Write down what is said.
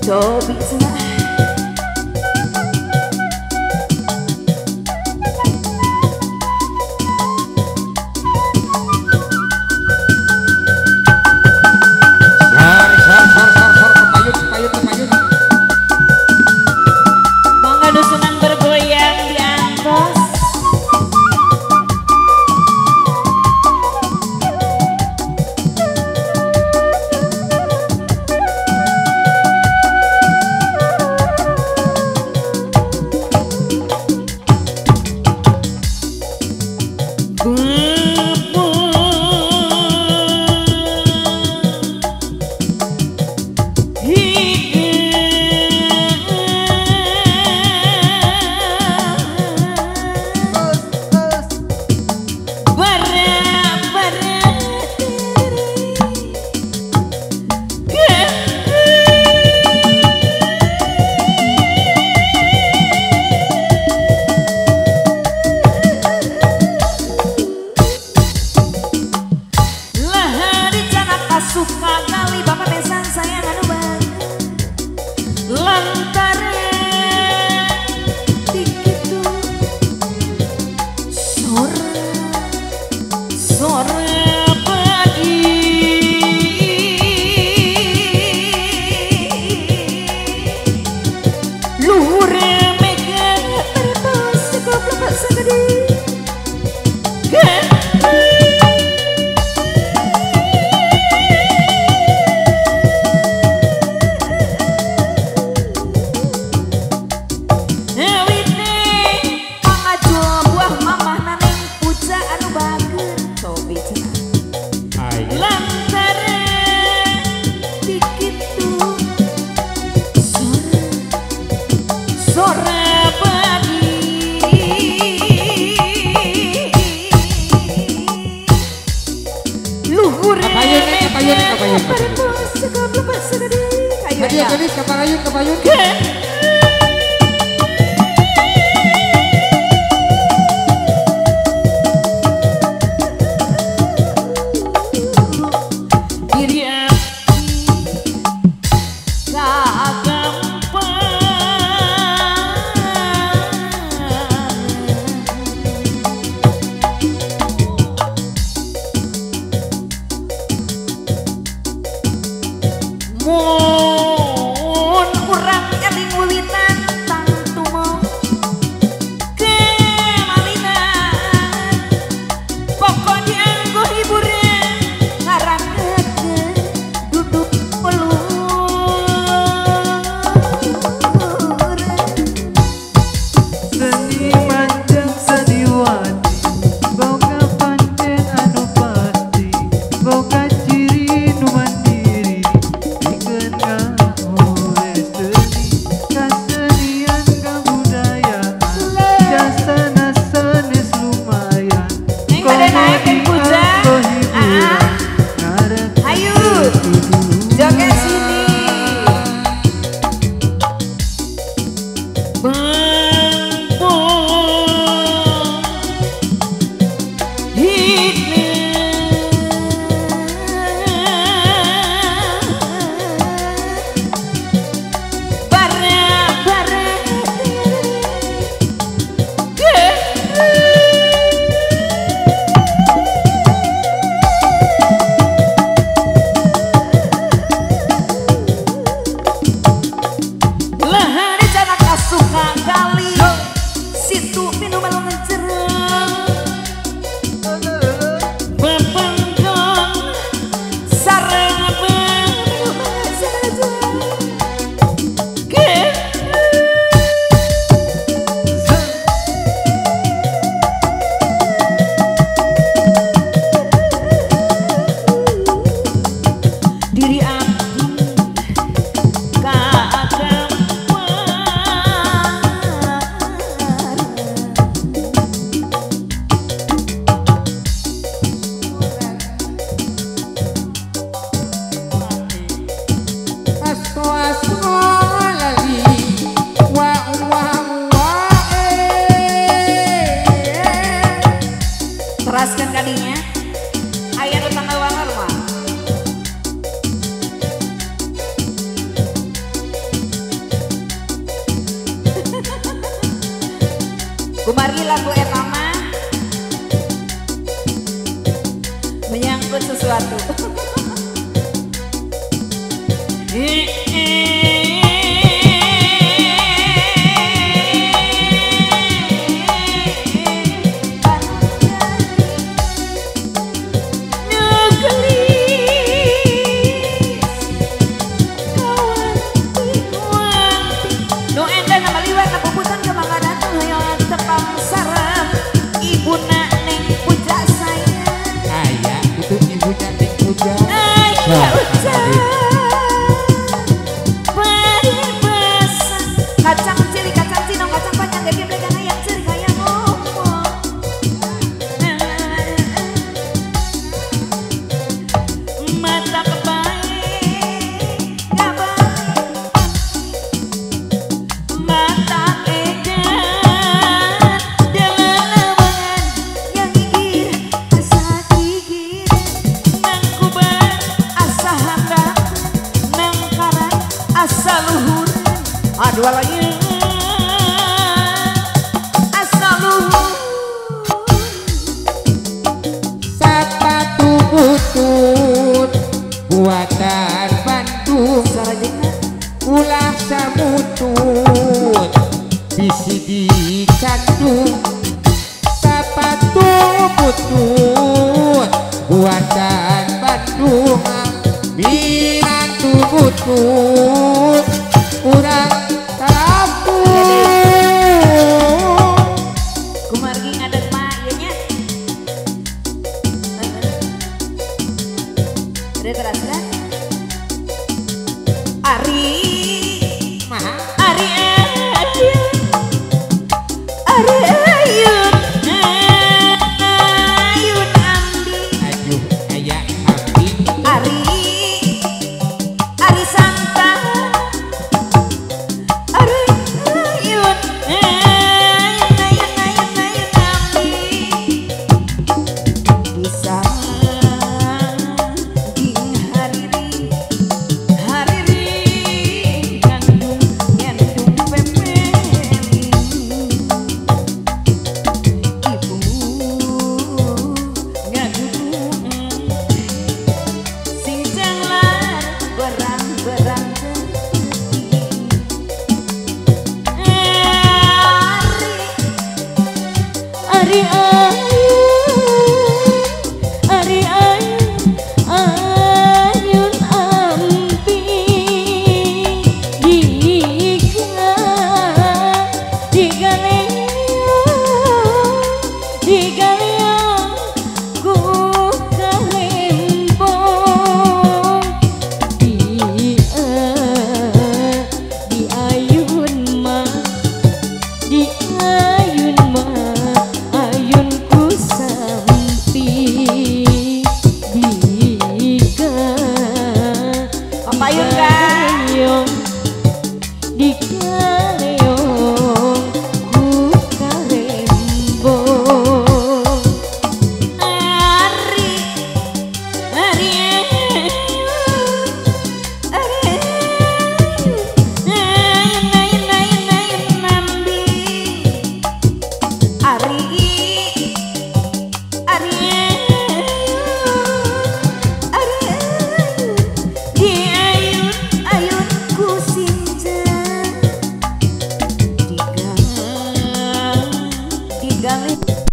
Cobi cenah. Mangga dusunan bergoyang di angkos. Suka kali bapak besan sayang anu banget lantaran dikitu sore pagi luhur mega terpos goblok sagede kapayun mun urang eling Kumari lagu etama menyangkut sesuatu. Kacang cili, kacang cino, kacang panjang, gede belakang yang ciri kayak ngomong. Mata kebaik, gak baik. Mata edan, dalam lawangan yang gigir, asa gigir. Nang kuban, asa handap, nang karan, asa luhur. Aduh lagi asal luhur. Sepatu butut buatan Bandung, ulah samutut bisi dikandung. Sepatu butut buatan Bandung, minatu butut urang Kumargi ngadet mah ieu nya. Terus. Ari ayun ambi. Aduh aya ambi. Ari santa. Ari ayun ambi. Bisa Galip